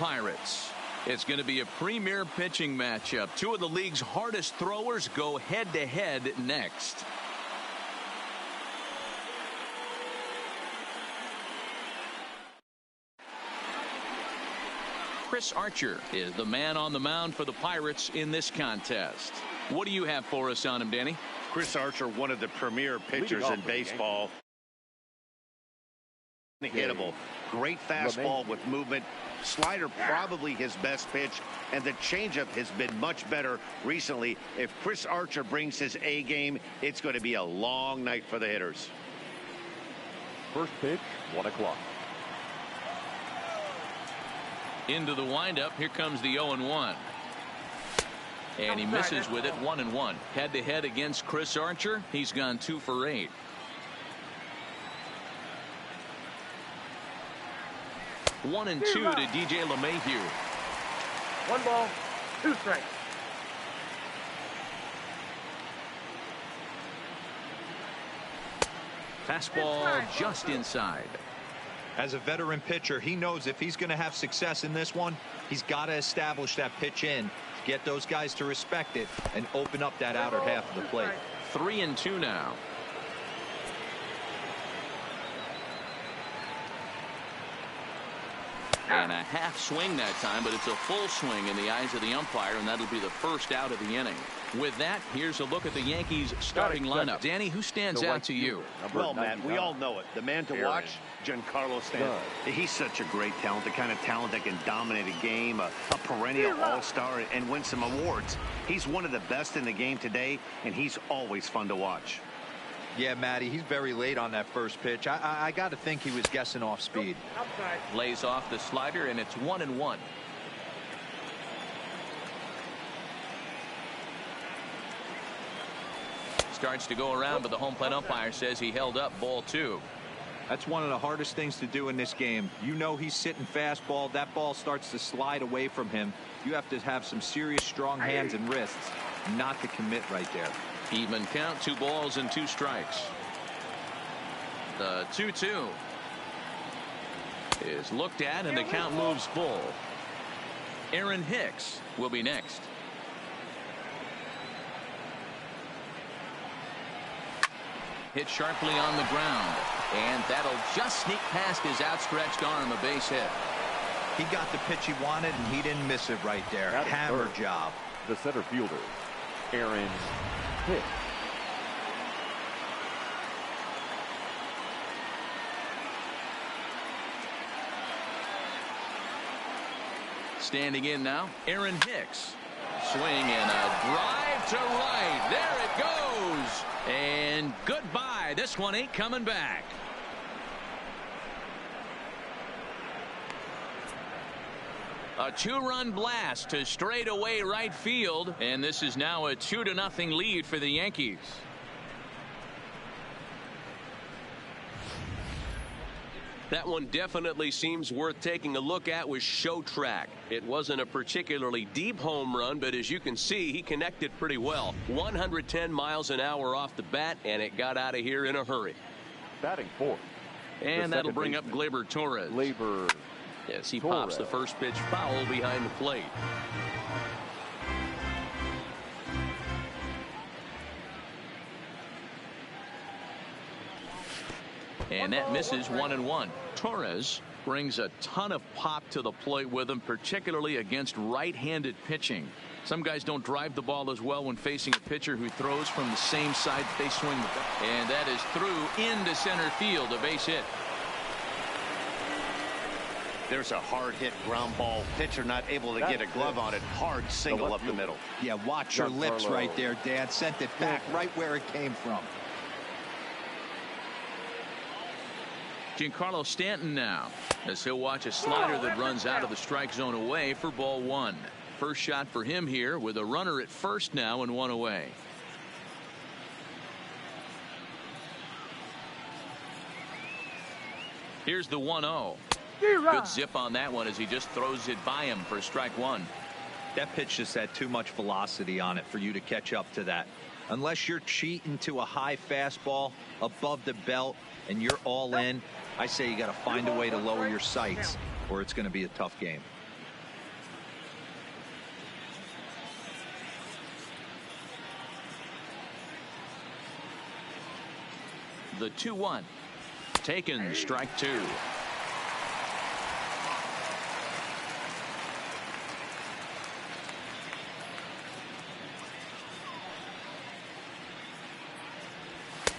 Pirates. It's going to be a premier pitching matchup. Two of the league's hardest throwers go head-to-head next. Chris Archer is the man on the mound for the Pirates in this contest. What do you have for us on him, Danny? Chris Archer, one of the premier pitchers in baseball. Hittable. Great fastball with movement. Slider probably his best pitch, and the changeup has been much better recently. If Chris Archer brings his A game, it's going to be a long night for the hitters. First pitch, 1 o'clock. Into the windup. Here comes the 0-1. And he misses with it. 1-1. Head-to-head against Chris Archer. He's gone 2 for 8. One and 2 to DJ LeMahieu. 1 ball, 2 strikes. Fastball just inside. As a veteran pitcher, he knows if he's going to have success in this one, he's got to establish that pitch in, get those guys to respect it, and open up that outer half of the plate. 3 and 2 now. And a half swing that time, but it's a full swing in the eyes of the umpire, and that'll be the first out of the inning. With that, here's a look at the Yankees starting lineup. Danny, who stands out to you? Well, Matt, we all know it. The man to watch, Giancarlo Stanton. He's such a great talent, the kind of talent that can dominate a game, a perennial all-star, and win some awards. He's one of the best in the game today, and he's always fun to watch. Yeah, Matty, he's very late on that first pitch. I got to think he was guessing off speed. Lays off the slider, and it's 1-1. Starts to go around, but the home plate umpire says he held up. Ball 2. That's one of the hardest things to do in this game. You know he's sitting fastball. That ball starts to slide away from him. You have to have some serious strong hands and wrists not to commit right there. Even count, 2 balls and 2 strikes. The 2-2 is looked at, and the count moves full. Aaron Hicks will be next. Hit sharply on the ground, and that'll just sneak past his outstretched arm. A base hit. He got the pitch he wanted, and he didn't miss it right there. Hammer job. The center fielder, Aaron Hicks. Standing in now, Aaron Hicks. Swing and a drive to right. There it goes. And goodbye. This one ain't coming back. A 2-run blast to straightaway right field, and this is now a 2-0 lead for the Yankees. That one definitely seems worth taking a look at with Show Track. It wasn't a particularly deep home run, but as you can see, he connected pretty well. 110 miles an hour off the bat, and it got out of here in a hurry. Batting fourth. And that'll bring up Gleyber Torres. Yes, he pops the first pitch foul behind the plate. And that misses. 1-1. Torres brings a ton of pop to the plate with him, particularly against right-handed pitching. Some guys don't drive the ball as well when facing a pitcher who throws from the same side they swing the bat. And that is through into center field, a base hit. There's a hard hit ground ball. Pitcher not able to get a glove on it. Hard single up the middle. Yeah, watch your lips right there, Dad. Sent it back right where it came from. Giancarlo Stanton now, as he'll watch a slider that runs out of the strike zone away for ball 1. First shot for him here with a runner at first now and 1 away. Here's the 1-0. Good zip on that one as he just throws it by him for strike 1. That pitch just had too much velocity on it for you to catch up to that. Unless you're cheating to a high fastball above the belt and you're all in, I say you got to find a way to lower your sights or it's going to be a tough game. The 2-1. Taken, strike 2.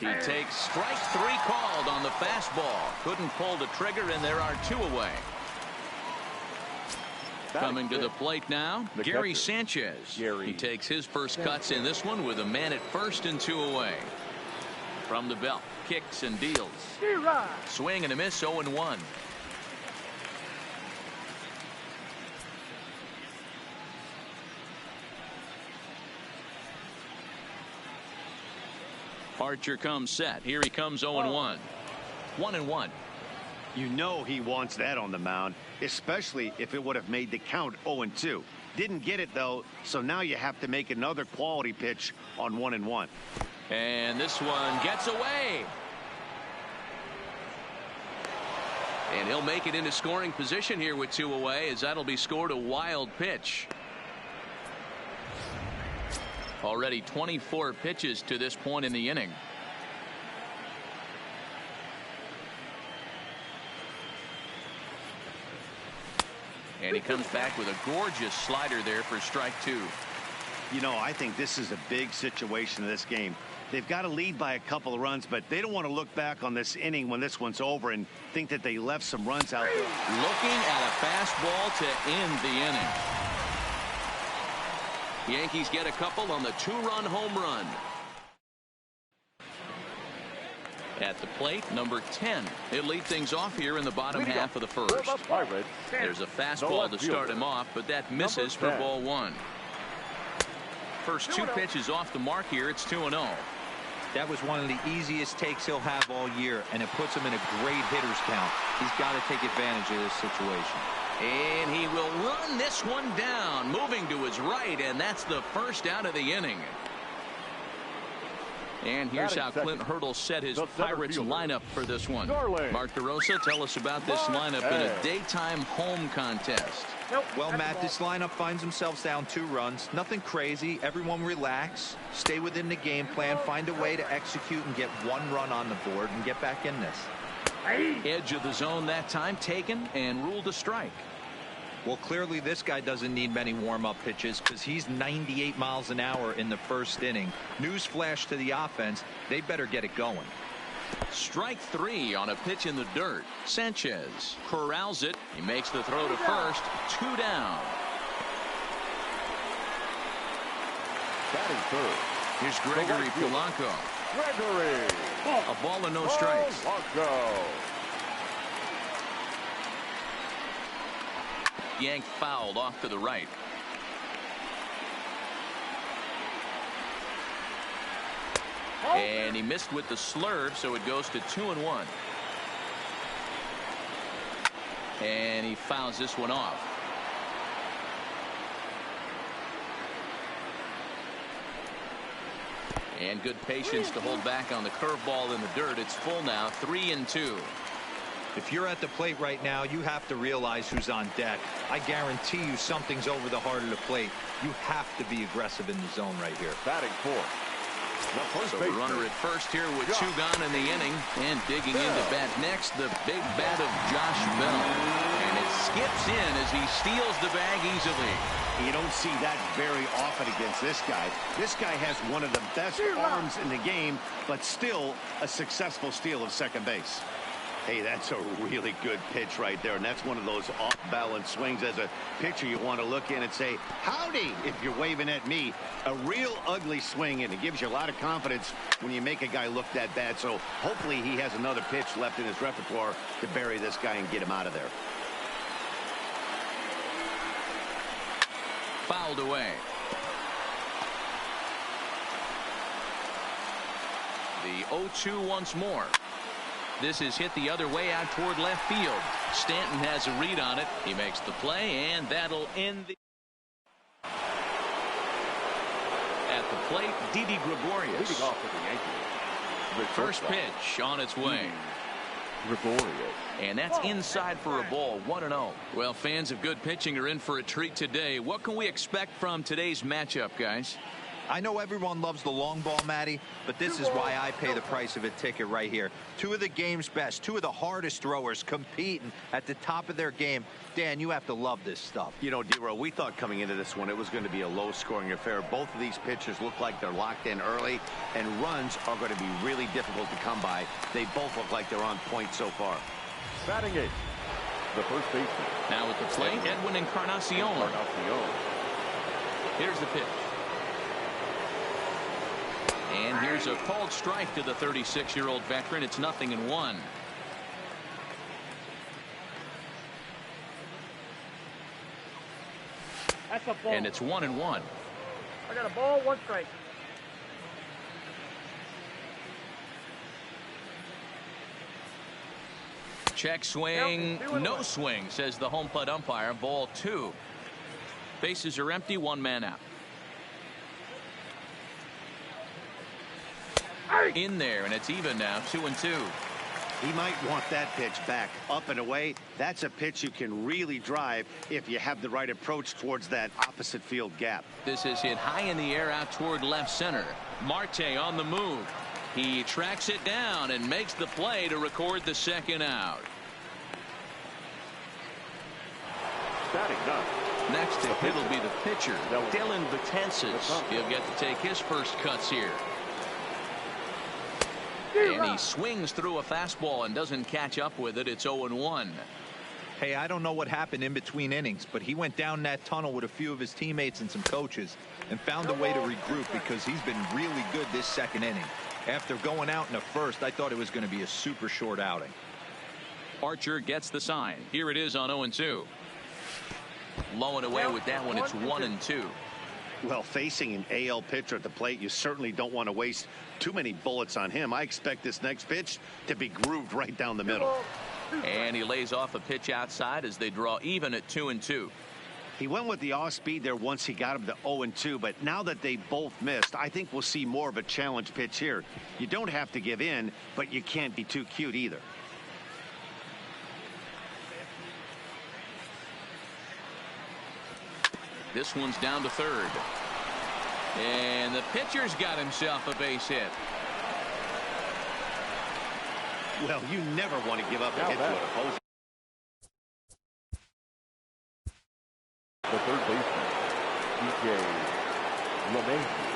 He takes strike 3 called on the fastball. Couldn't pull the trigger, and there are 2 away. Coming to the plate now, Gary Sanchez. He takes his first cuts in this one with a man at first and 2 away. From the belt, kicks and deals. Swing and a miss, 0-1. Archer comes set. Here he comes 0-1. 1-1. You know he wants that on the mound, especially if it would have made the count 0-2. Didn't get it, though, so now you have to make another quality pitch on 1-1. And this one gets away. And he'll make it into scoring position here with 2 away, as that'll be scored a wild pitch. Already 24 pitches to this point in the inning. And he comes back with a gorgeous slider there for strike 2. You know, I think this is a big situation in this game. They've got to lead by a couple of runs, but they don't want to look back on this inning when this one's over and think that they left some runs out there. Looking at a fastball to end the inning. Yankees get a couple on the 2-run home run. At the plate, number 10. He'll lead things off here in the bottom half of the first. There's a fastball to start him off, but that misses for ball 1. First 2 pitches off the mark here. It's 2-0. That was one of the easiest takes he'll have all year, and it puts him in a great hitter's count. He's got to take advantage of this situation. And he will run this one down, moving to his right, and that's the first out of the inning. And here's how Clint Hurdle set his Pirates lineup for this one. Mark DeRosa, tell us about this lineup in a daytime home contest. Well, Matt, this lineup finds themselves down 2 runs. Nothing crazy. Everyone relax. Stay within the game plan. Find a way to execute and get 1 run on the board and get back in this. Edge of the zone that time taken and ruled a strike. Well, clearly this guy doesn't need many warm-up pitches because he's 98 miles an hour in the first inning. Newsflash to the offense, they better get it going. Strike 3 on a pitch in the dirt. Sanchez corrals it. He makes the throw to first. 2 down. Batting third. Here's Gregory Polanco. A ball and no strikes. Yanked fouled off to the right. And he missed with the slurve, so it goes to 2-1. And he fouls this one off. And good patience to hold back on the curveball in the dirt. It's full now, 3-2. If you're at the plate right now, you have to realize who's on deck. I guarantee you something's over the heart of the plate. You have to be aggressive in the zone right here. Batting fourth. So the runner at first here with 2 gone in the inning. And digging into bat next, the big bat of Josh Bell. And it skips in as he steals the bag easily. You don't see that very often against this guy. This guy has one of the best arms in the game, but still a successful steal of second base. Hey, that's a really good pitch right there, and that's one of those off-balance swings. As a pitcher, you want to look in and say, howdy, if you're waving at me. A real ugly swing, and it gives you a lot of confidence when you make a guy look that bad. So hopefully he has another pitch left in his repertoire to bury this guy and get him out of there. Fouled away. The 0-2 once more. This is hit the other way out toward left field. Stanton has a read on it. He makes the play, and that'll end the... At the plate, Didi Gregorius. Leading off for the Yankees. The First pitch on its way. Gregorius. And that's inside for a ball, 1-0. Well, fans of good pitching are in for a treat today. What can we expect from today's matchup, guys? I know everyone loves the long ball, Matty, but this is why I pay the price of a ticket right here. Two of the game's best, two of the hardest throwers competing at the top of their game. Dan, you have to love this stuff. You know, D-Row, we thought coming into this one it was going to be a low-scoring affair. Both of these pitchers look like they're locked in early, and runs are going to be really difficult to come by. They both look like they're on point so far. Batting eighth, the first baseman. Now at the plate, Edwin Encarnacion. Here's the pitch. And here's a called strike to the 36-year-old veteran. It's 0-1. That's a ball. And it's 1-1. I got a ball, 1 strike. Check swing, no swing, says the home plate umpire. Ball 2. Bases are empty, 1 man out. In there, and it's even now, 2-2. He might want that pitch back. Up and away, that's a pitch you can really drive if you have the right approach towards that opposite field gap. This is hit high in the air out toward left center. Marte on the move. He tracks it down and makes the play to record the second out. Batting ninth. Next to hit will be the pitcher, Dylan Betances. He'll get to take his first cuts here. And he swings through a fastball and doesn't catch up with it. It's 0-1. Hey, I don't know what happened in between innings, but he went down that tunnel with a few of his teammates and some coaches and found a way to regroup because he's been really good this second inning. After going out in the first, I thought it was going to be a super short outing. Archer gets the sign. Here it is on 0-2. Low and away with that one. It's 1-2. Well, facing an AL pitcher at the plate, you certainly don't want to waste too many bullets on him. I expect this next pitch to be grooved right down the middle. And he lays off a pitch outside as they draw even at 2-2. He went with the off speed there once he got him to 0-2, but now that they both missed, I think we'll see more of a challenge pitch here. You don't have to give in, but you can't be too cute either. This one's down to third. And the pitcher's got himself a base hit. Well, you never want to give up a hit to an opposing. The third baseman, lmannican.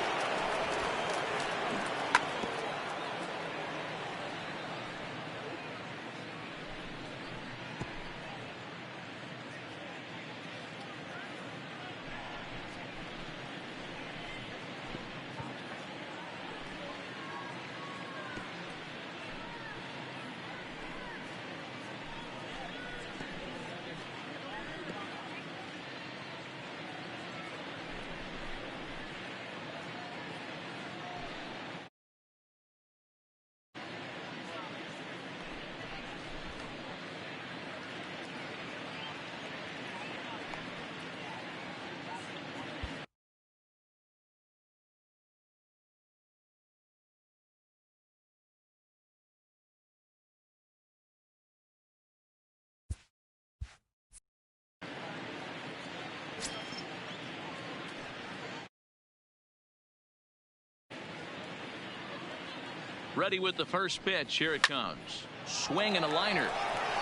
Ready with the first pitch. Here it comes. Swing and a liner.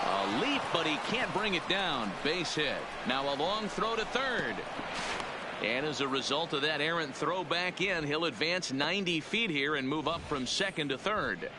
A leap, but he can't bring it down. Base hit. Now a long throw to third. And as a result of that errant throw back in, he'll advance 90 feet here and move up from second to third.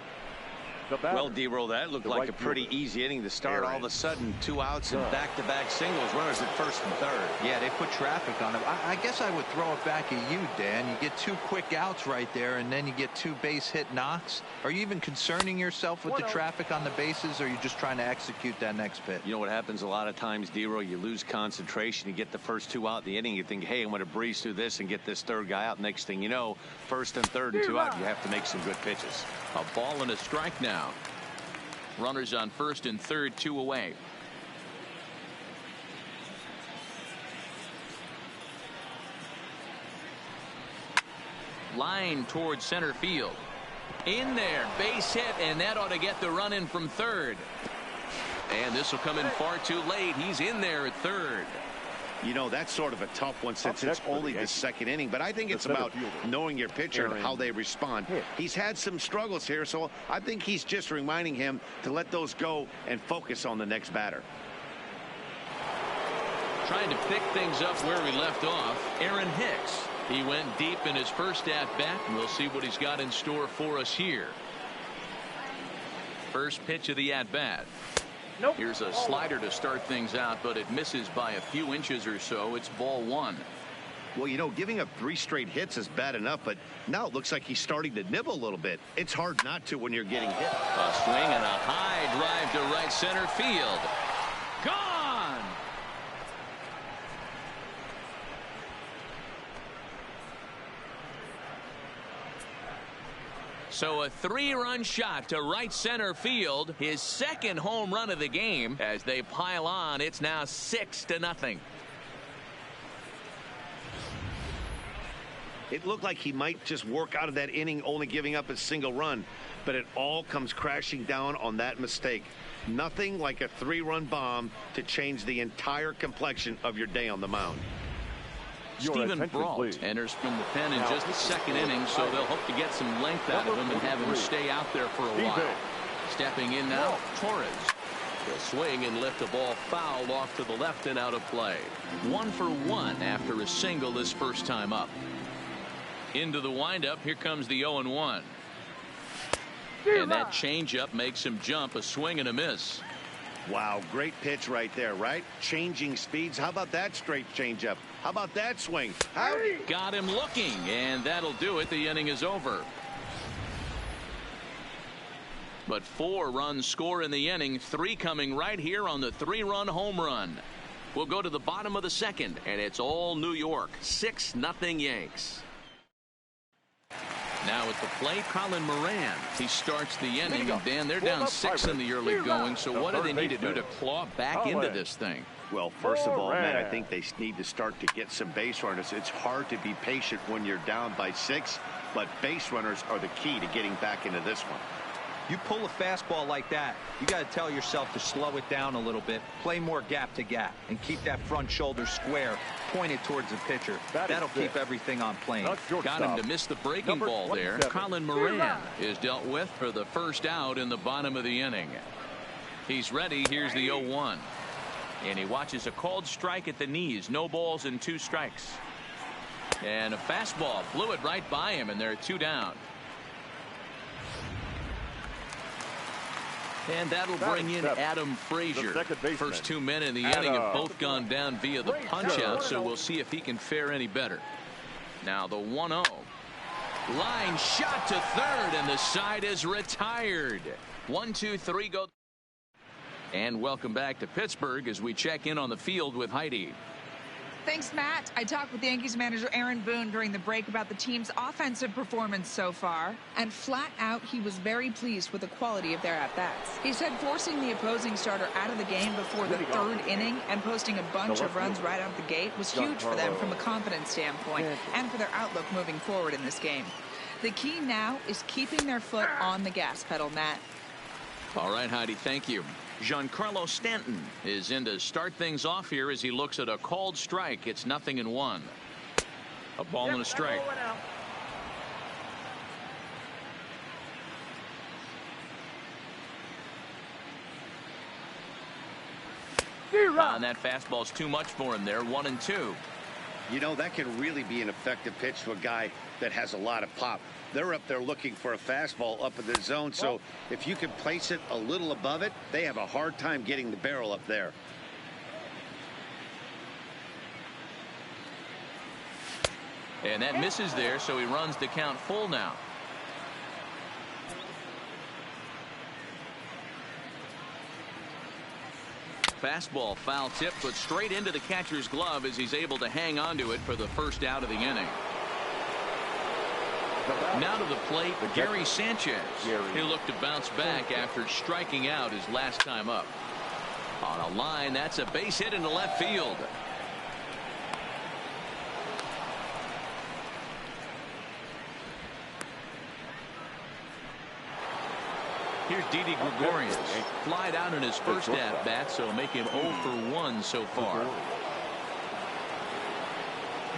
Well, D-Row, that looked like a pretty easy inning to start. All of a sudden, 2 outs and back-to-back singles. Runners at first and third. Yeah, they put traffic on him. I guess I would throw it back at you, Dan. You get 2 quick outs right there, and then you get 2 base hit knocks. Are you even concerning yourself with the traffic on the bases, or are you just trying to execute that next pitch? You know what happens a lot of times, D-Row? You lose concentration. You get the first 2 out in the inning. You think, hey, I'm going to breeze through this and get this third guy out. Next thing you know, first and third and 2 out. You have to make some good pitches. A ball and a strike now. Runners on first and third, 2 away. Line towards center field. In there, base hit, and that ought to get the run in from third. And this will come in far too late. He's in there at third. You know, that's sort of a tough one since it's only the second inning, but I think it's about knowing your pitcher and how they respond. He's had some struggles here, so I think he's just reminding him to let those go and focus on the next batter. Trying to pick things up where we left off, Aaron Hicks. He went deep in his first at-bat, and we'll see what he's got in store for us here. First pitch of the at-bat. Nope. Here's a slider to start things out, but it misses by a few inches or so. It's ball one. Well, you know, giving up 3 straight hits is bad enough, but now it looks like he's starting to nibble a little bit. It's hard not to when you're getting hit. A swing and a high drive to right center field. Gone! So a 3-run shot to right center field, his second home run of the game. As they pile on, it's now 6-0. It looked like he might just work out of that inning only giving up a single run, but it all comes crashing down on that mistake. Nothing like a 3-run bomb to change the entire complexion of your day on the mound. Stephen Brault enters from the pen in just the second inning, so they'll hope to get some length out of him and have him stay out there for a while. Stepping in now, Torres. He'll swing and lift the ball foul off to the left and out of play. 1 for 1 after a single his first time up. Into the windup, here comes the 0-1. And that changeup makes him jump, a swing and a miss. Wow, great pitch right there, right? Changing speeds. How about that straight changeup? How about that swing? Got him looking, and that'll do it. The inning is over. But 4 runs score in the inning, 3 coming right here on the 3-run home run. We'll go to the bottom of the second, and it's all New York. 6-0 Yanks. Now at the plate, Colin Moran. He starts the inning, and Dan, they're down 6 in the early going, so what do they need to do to claw back into this thing? Well, first of all, Matt, I think they need to start to get some base runners. It's hard to be patient when you're down by 6, but base runners are the key to getting back into this one. You pull a fastball like that, you got to tell yourself to slow it down a little bit, play more gap to gap, and keep that front shoulder square, pointed towards the pitcher. That'll keep everything on plane. Got him to miss the breaking ball there. Colin Moran is dealt with for the first out in the bottom of the inning. He's ready. Here's the 0-1. And he watches a called strike at the knees. No balls and 2 strikes. And a fastball blew it right by him, and there are 2 down. And that'll bring in Adam Frazier. First 2 men in the inning have both gone down via the punch-out, so we'll see if he can fare any better. Now the 1-0. Line shot to third, and the side is retired. 1, 2, 3 go. And welcome back to Pittsburgh as we check in on the field with Heidi. Thanks, Matt. I talked with Yankees manager Aaron Boone during the break about the team's offensive performance so far, and flat out, he was very pleased with the quality of their at-bats. He said forcing the opposing starter out of the game before the 3rd inning and posting a bunch of runs right out the gate was huge for them from a confidence standpoint and for their outlook moving forward in this game. The key now is keeping their foot on the gas pedal, Matt. All right, Heidi, thank you. Giancarlo Stanton is in to start things off here as he looks at a called strike. It's 0-1. A ball and a strike. And that fastball's too much for him there. 1-2. You know, that can really be an effective pitch to a guy that has a lot of pop. They're up there looking for a fastball up in the zone, so if you can place it a little above it, they have a hard time getting the barrel up there. And that misses there, so he runs the count full now. Fastball foul tip, but straight into the catcher's glove as he's able to hang on to it for the first out of the inning. Now to the plate, Gary Sanchez. He'll look to bounce back after striking out his last time up. On a line, that's a base hit into left field. Here's Didi Gregorius. Flied out in his first at-bat, so make him 0 for 1 so far.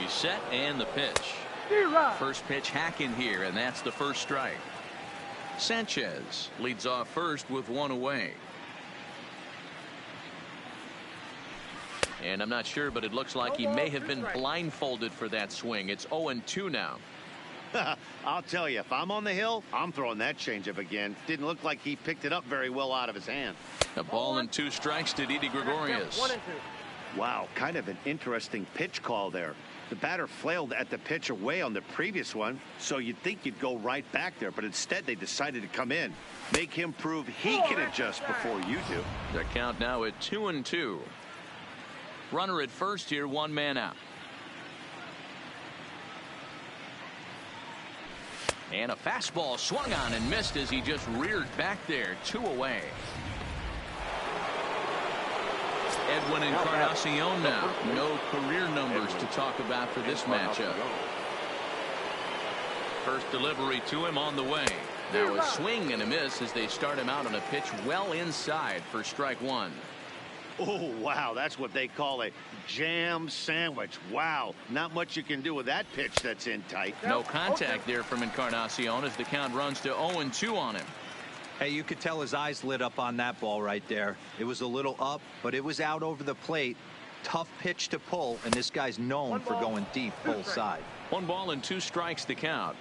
He's set and the pitch. First pitch hacking here, and that's the first strike. Sanchez leads off first with one away. And I'm not sure, but it looks like he may have been blindfolded for that swing. It's 0-2 now. I'll tell you, if I'm on the hill, I'm throwing that changeup again. Didn't look like he picked it up very well out of his hand. A ball and 2 strikes to Didi Gregorius. Wow, kind of an interesting pitch call there. The batter flailed at the pitch away on the previous one, so you'd think you'd go right back there, but instead they decided to come in. Make him prove he can adjust before you do. The count now at 2-2. Runner at first here, 1 man out. And a fastball swung on and missed as he just reared back there. 2 away. Edwin Encarnacion now. No career numbers to talk about for this matchup. First delivery to him on the way. Now a swing and a miss as they start him out on a pitch well inside for strike 1. Oh, wow, that's what they call a jam sandwich. Wow, not much you can do with that pitch that's in tight. No contact there from Encarnacion as the count runs to 0-2 on him. Hey, you could tell his eyes lit up on that ball right there. It was a little up, but it was out over the plate. Tough pitch to pull, and this guy's known for going deep full side. 1 ball and 2 strikes to count.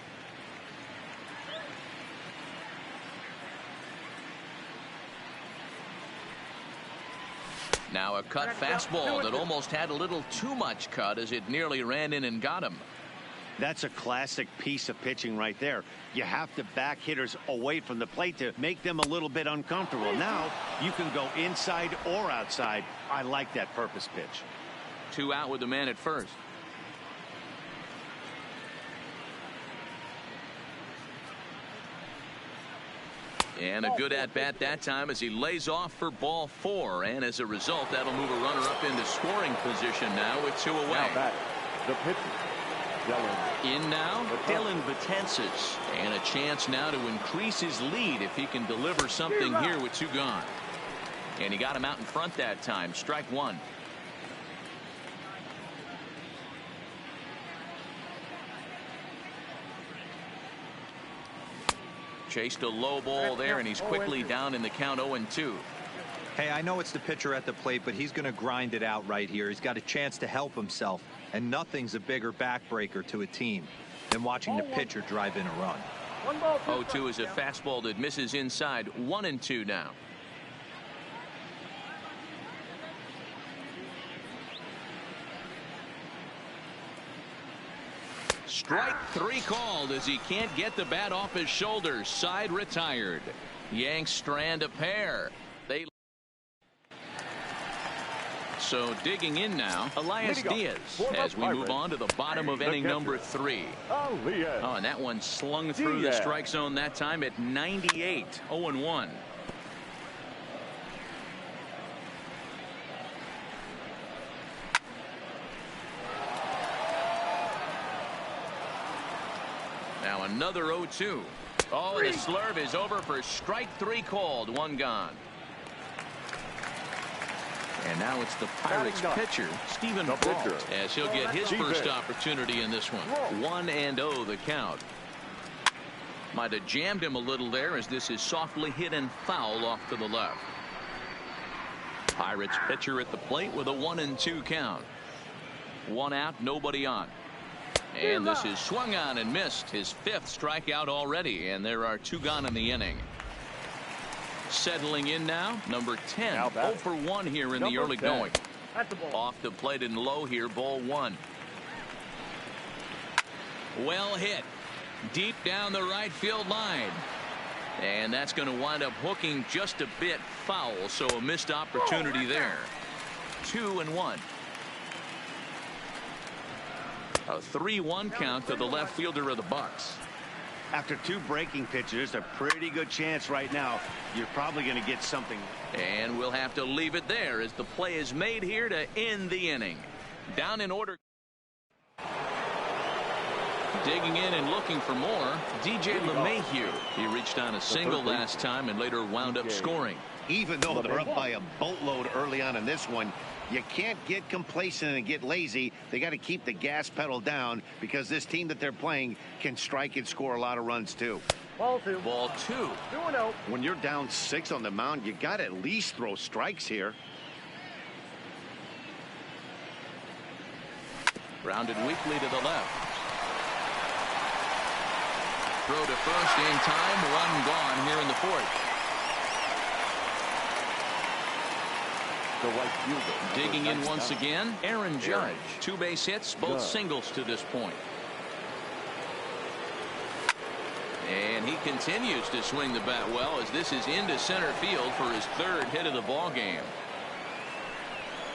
Now a cut fastball that almost had a little too much cut as it nearly ran in and got him. That's a classic piece of pitching right there. You have to back hitters away from the plate to make them a little bit uncomfortable. Now you can go inside or outside. I like that purpose pitch. 2 out with the man at first. And a good at-bat that time as he lays off for ball 4. And as a result, that'll move a runner up into scoring position now with 2 away. Now back, the pitcher, Dylan. In now, Dylan Betances. And a chance now to increase his lead if he can deliver something here with 2 gone. And he got him out in front that time. Strike 1. Chased a low ball there, and he's quickly down in the count 0-2. Hey, I know it's the pitcher at the plate, but he's going to grind it out right here. He's got a chance to help himself, and nothing's a bigger backbreaker to a team than watching the pitcher drive in a run. 0-2 is a fastball that misses inside. 1-2 now. Strike 3 called as he can't get the bat off his shoulders. Side retired. Yanks strand a pair. So digging in now, Elias Diaz as we move on to the bottom of inning number 3. Oh, and that one slung through the strike zone that time at 98. 0-1. Now another 0-2. Oh, and the slurve is over for strike 3 called. 1 gone. And now it's the Pirates pitcher, Stephen Brault, as he'll get his first opportunity in this one. 1-0 the count. Might have jammed him a little there as this is softly hit and foul off to the left. Pirates pitcher at the plate with a 1-2 count. 1 out, nobody on. And this is swung on and missed. His 5th strikeout already, and there are 2 gone in the inning. Settling in now, number 10. 0 for 1 here in the early going. Off the plate and low here, ball 1. Well hit. Deep down the right field line. And that's going to wind up hooking just a bit foul, so a missed opportunity there. 2-1. A 3-1 count to the left fielder of the Bucks. After 2 breaking pitches, a pretty good chance right now. You're probably going to get something. And we'll have to leave it there as the play is made here to end the inning. Down in order. Digging in and looking for more, DJ LeMahieu. He reached on a single last time and later wound up scoring. Even though they're up by a boatload early on in this one, You can't get complacent and get lazy. They got to keep the gas pedal down because this team that they're playing can strike and score a lot of runs too. Ball 2. Ball 2. 2-0. When you're down 6 on the mound, you got to at least throw strikes here. Grounded weakly to the left. Throw to first in time. One gone here in the fourth. The right fielder. Digging in once again, Aaron Judge. 2 base hits, both singles to this point. And he continues to swing the bat well as this is into center field for his 3rd hit of the ball game.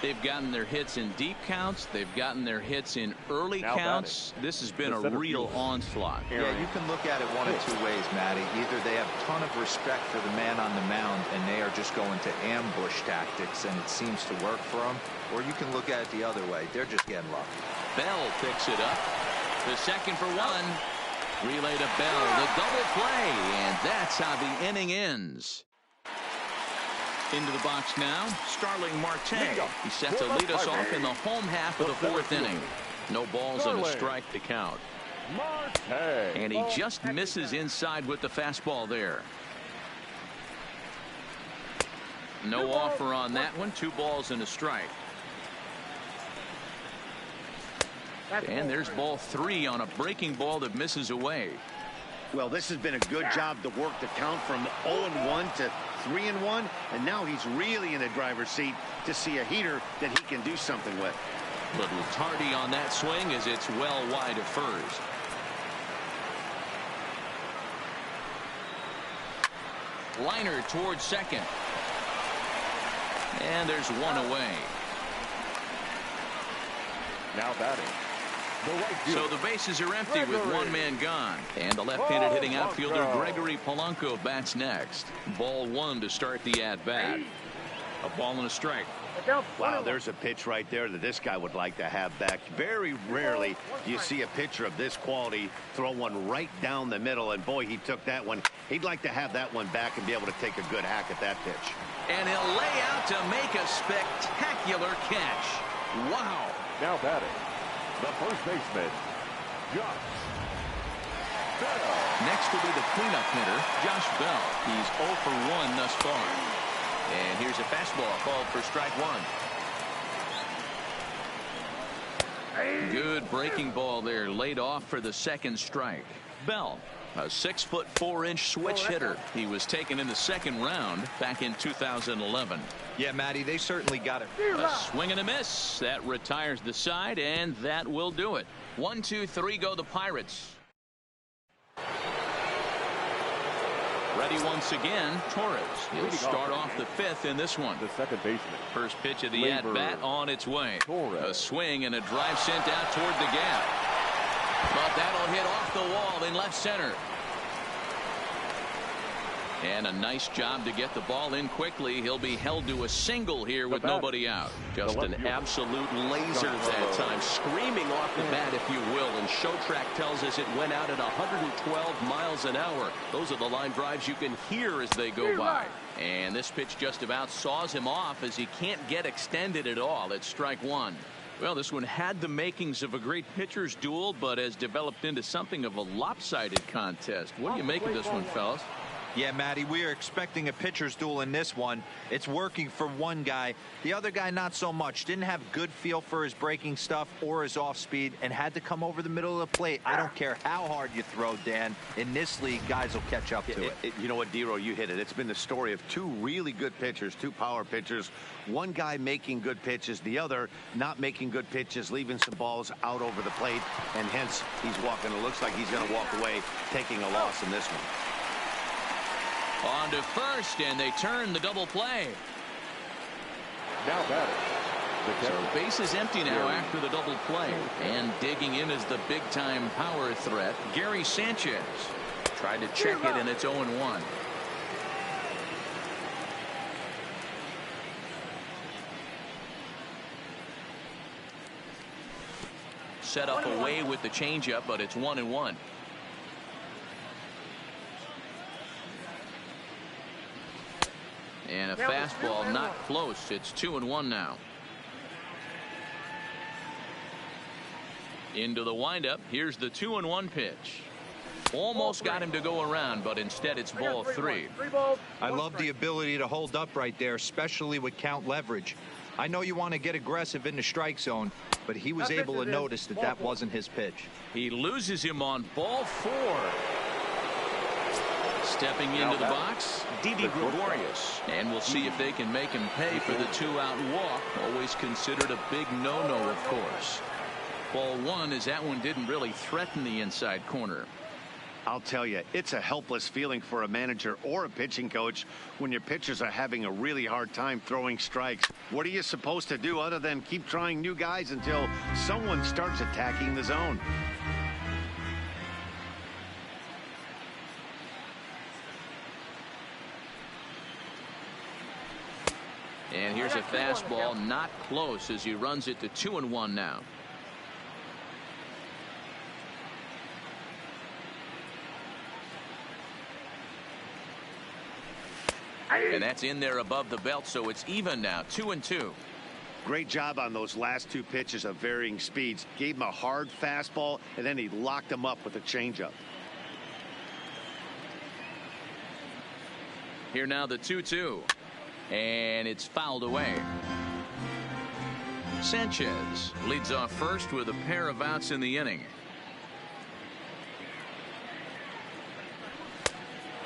They've gotten their hits in deep counts. They've gotten their hits in early counts. This has been a real onslaught. Yeah, you can look at it one of 2 ways, Matty. Either they have a ton of respect for the man on the mound and they are just going to ambush tactics and it seems to work for them, or you can look at it the other way. They're just getting lucky. Bell picks it up. The second for 1. Relay to Bell. The double play, and that's how the inning ends. Into the box now, Starling Marte. He set to lead us off in the home half of the 4th inning. No balls and a strike to count. And he just misses inside with the fastball there. No offer on that one. 2 balls and a strike. And there's ball 3 on a breaking ball that misses away. Well, this has been a good job to work the count from 0-1 to 3-1, and now he's really in the driver's seat to see a heater that he can do something with. Little tardy on that swing as it's well wide of first. Liner towards second. And there's 1 away. Now batting. So the bases are empty with 1 man gone. And the left-handed hitting outfielder Gregory Polanco bats next. Ball 1 to start the at-bat. A ball and a strike. Wow, there's a pitch right there that this guy would like to have back. Very rarely do you see a pitcher of this quality throw one right down the middle, and boy, he took that one. He'd like to have that one back and be able to take a good hack at that pitch. And he'll lay out to make a spectacular catch. Wow. Now batting. The first baseman, Josh Bell. Next will be the cleanup hitter, Josh Bell. He's 0 for 1 thus far. And here's a fastball called for strike 1. Good breaking ball there, laid off for the 2nd strike. Bell, a 6'4" switch hitter. He was taken in the 2nd round back in 2011. Yeah, Matty, they certainly got it. A swing and a miss. That retires the side, and that will do it. 1, 2, 3 go the Pirates. Ready once again, Torres. He'll start off the 5th in this one. The second baseman. First pitch of the at-bat on its way. Torres. A swing and a drive sent out toward the gap. But that'll hit off the wall in left center. And a nice job to get the ball in quickly. He'll be held to a single here with nobody out. Just an absolute laser that time, screaming off the bat, if you will. And Showtrack tells us it went out at 112 miles an hour. Those are the line drives you can hear as they go by. And this pitch just about saws him off as he can't get extended at all. It's strike 1. Well, this one had the makings of a great pitcher's duel, but has developed into something of a lopsided contest. What do you make of this one, fellas? Yeah, Matty, we are expecting a pitcher's duel in this one. It's working for one guy. The other guy, not so much. Didn't have good feel for his breaking stuff or his off speed and had to come over the middle of the plate. I don't care how hard you throw, Dan. In this league, guys will catch up to it. You know what, D-Row, you hit it. It's been the story of 2 really good pitchers, 2 power pitchers. One guy making good pitches, the other not making good pitches, leaving some balls out over the plate, and hence he's walking. It looks like he's going to walk away taking a loss in this one. On to first, and they turn the double play. Now batting. So base is empty now after the double play. And digging in is the big-time power threat, Gary Sanchez. Tried to check it, and it's 0-1. Set up away with the changeup, but it's 1-1. And a fastball not close. It's 2-1 now. Into the windup. Here's the 2-1 pitch. Almost got him to go around, but instead it's ball 3. I love the ability to hold up right there, especially with count leverage. I know you want to get aggressive in the strike zone, but he was able to notice that that wasn't his pitch. He loses him on ball 4. Stepping into the box, Didi Gregorius. And we'll see if they can make him pay for the 2-out walk. Always considered a big no-no, of course. Ball 1, as that one didn't really threaten the inside corner. I'll tell you, it's a helpless feeling for a manager or a pitching coach when your pitchers are having a really hard time throwing strikes. What are you supposed to do other than keep trying new guys until someone starts attacking the zone? And here's a fastball, not close, as he runs it to 2-1 now. And that's in there above the belt, so it's even now, 2-2. Great job on those last 2 pitches of varying speeds. Gave him a hard fastball, and then he locked him up with a changeup. Here now the 2-2. And it's fouled away. Sanchez leads off first with a pair of outs in the inning.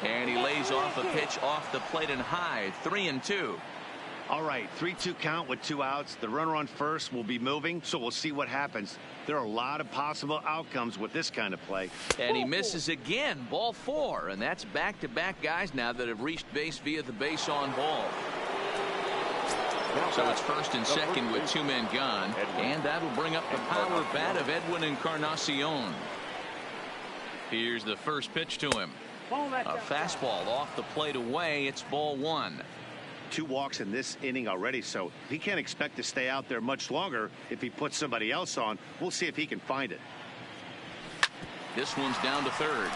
And he lays off a pitch off the plate and high, 3-2. All right, 3-2 count with 2 outs. The runner on first will be moving, so we'll see what happens. There are a lot of possible outcomes with this kind of play. And he misses again, ball 4. And that's back-to-back guys now that have reached base via the base on ball. So it's first and second with 2 men gone. And that'll bring up the power bat of Edwin Encarnacion. Here's the first pitch to him. A fastball off the plate away. It's ball 1. 2 walks in this inning already, so he can't expect to stay out there much longer. If he puts somebody else on, we'll see if he can find it. This one's down to third.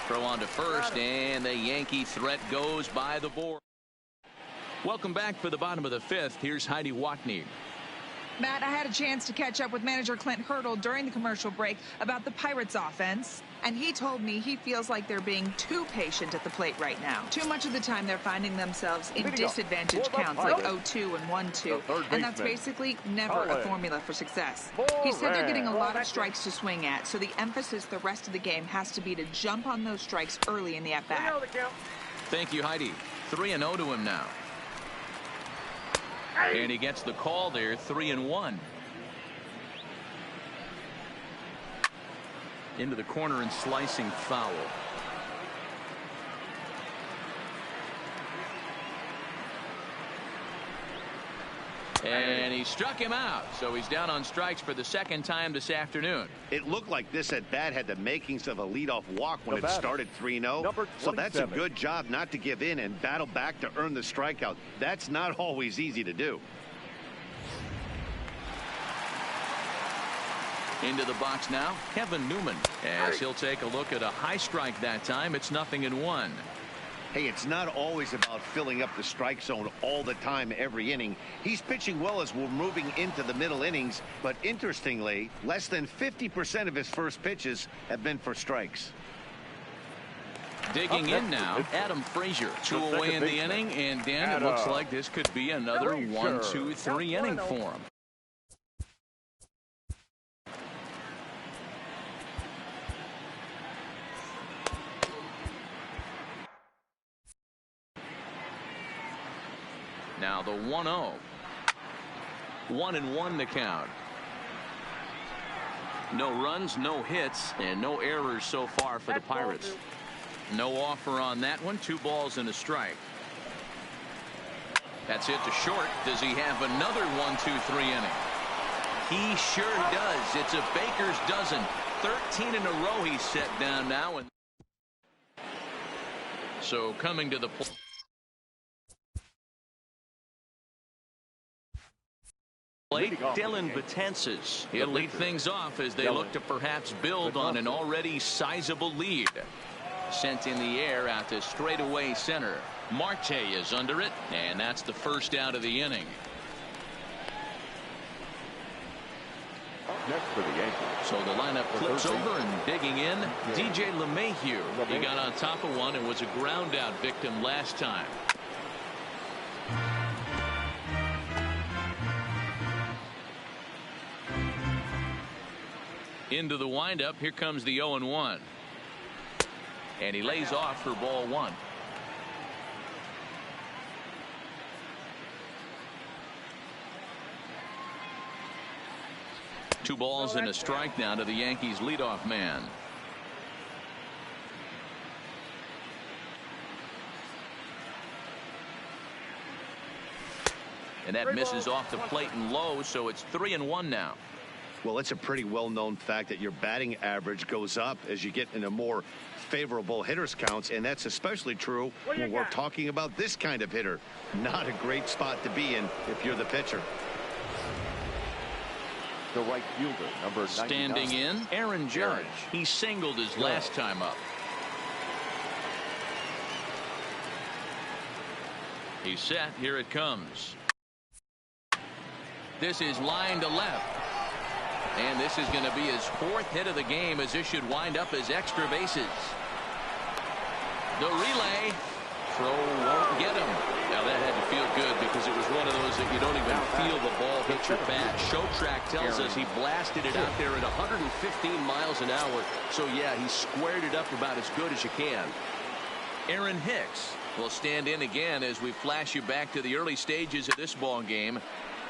Throw on to first, and the Yankee threat goes by the board. Welcome back for the bottom of the 5th. Here's Heidi Watney. Matt, I had a chance to catch up with manager Clint Hurdle during the commercial break about the Pirates offense, and he told me he feels like they're being too patient at the plate right now. Too much of the time they're finding themselves in disadvantage counts like 0-2 and 1-2, and that's basically never a formula for success. He said they're getting a lot of strikes to swing at, so the emphasis the rest of the game has to be to jump on those strikes early in the at-bat. Thank you, Heidi. 3-0 to him now. And he gets the call there, 3-1. Into the corner and slicing foul. And he struck him out, so he's down on strikes for the second time this afternoon. It looked like this at-bat had the makings of a leadoff walk when it started 3-0. So that's a good job not to give in and battle back to earn the strikeout. That's not always easy to do. Into the box now, Kevin Newman, as he'll take a look at a high strike that time. It's 0-1. Hey, it's not always about filling up the strike zone all the time every inning. He's pitching well as we're moving into the middle innings, but interestingly, less than 50% of his first pitches have been for strikes. Digging in now, Adam Frazier. 2 away in the inning, and Dan, it looks like this could be another 1-2-3 inning for him. Now the 1-0. 1-1 to count. No runs, no hits, and no errors so far for the Pirates. No offer on that one. 2 balls and a strike. That's hit to short. Does he have another 1-2-3 inning? He sure does. It's a baker's dozen. 13 in a row he's set down now. And so coming to the plate. Dylan Betances. He'll lead things off as they look to perhaps build on an already sizable lead. Sent in the air out to straightaway center. Marte is under it, and that's the first out of the inning. next for the Yankees. So the lineup flips over and digging in. DJ LeMahieu. He got on top of one and was a ground out victim last time. Into the windup. Here comes the 0-1. And he lays off for ball one. Two balls and a strike now to the Yankees leadoff man. And that misses off the plate and low, so it's 3-1 now. Well, it's a pretty well-known fact that your batting average goes up as you get into more favorable hitters counts, and that's especially true when we're talking about this kind of hitter. Not a great spot to be in if you're the pitcher. The right fielder, number 99. Standing in, Aaron Judge. He singled his last time up. He's set. Here it comes. This is line to left. And this is going to be his 4th hit of the game, as this should wind up as extra bases. The relay. Throw won't get him. Now that had to feel good because it was one of those that you don't even feel the ball hit your bat. Show track tells us he blasted it out there at 115 miles an hour. So yeah, he squared it up about as good as you can. Aaron Hicks will stand in again as we flash you back to the early stages of this ball game.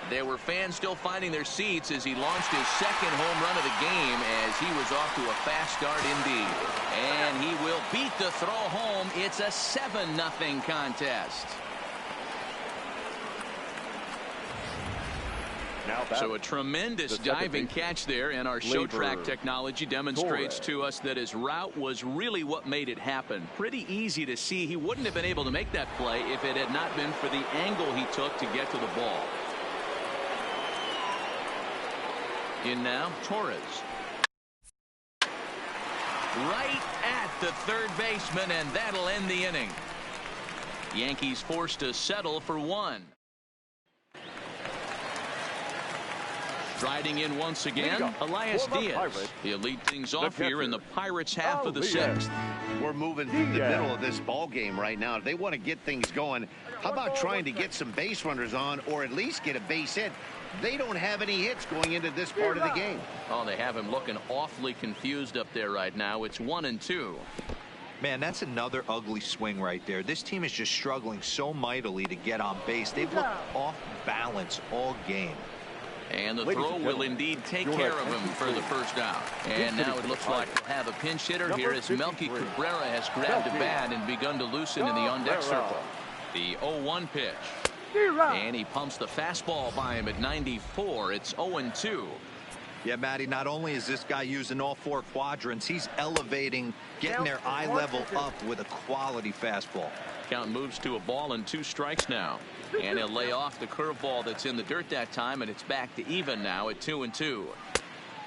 There were fans still finding their seats as he launched his 2nd home run of the game, as he was off to a fast start indeed. And he will beat the throw home. It's a 7-0 contest. So a tremendous diving catch there, and our show track technology demonstrates to us that his route was really what made it happen. Pretty easy to see he wouldn't have been able to make that play if it had not been for the angle he took to get to the ball. In now, Torres. Right at the third baseman, and that'll end the inning. Yankees forced to settle for 1. Striding in once again, Elias Diaz. He'll lead things off here in the Pirates' half of the 6th. We're moving through the middle of this ball game right now. If they want to get things going, how about trying to get some base runners on, or at least get a base hit? They don't have any hits going into this part of the game. Oh, they have him looking awfully confused up there right now. It's 1-2. Man, that's another ugly swing right there. This team is just struggling so mightily to get on base. They've looked off balance all game. And the throw will indeed take care of him for the first out. And now it looks like we'll have a pinch hitter here as Melky Cabrera has grabbed a bat and begun to loosen in the on-deck circle. The 0-1 pitch. And he pumps the fastball by him at 94. It's 0-2. Yeah, Matty, not only is this guy using all 4 quadrants, he's elevating, getting their eye level up with a quality fastball. Count moves to a ball and 2 strikes now. And he'll lay off the curveball that's in the dirt that time, and it's back to even now at 2-2.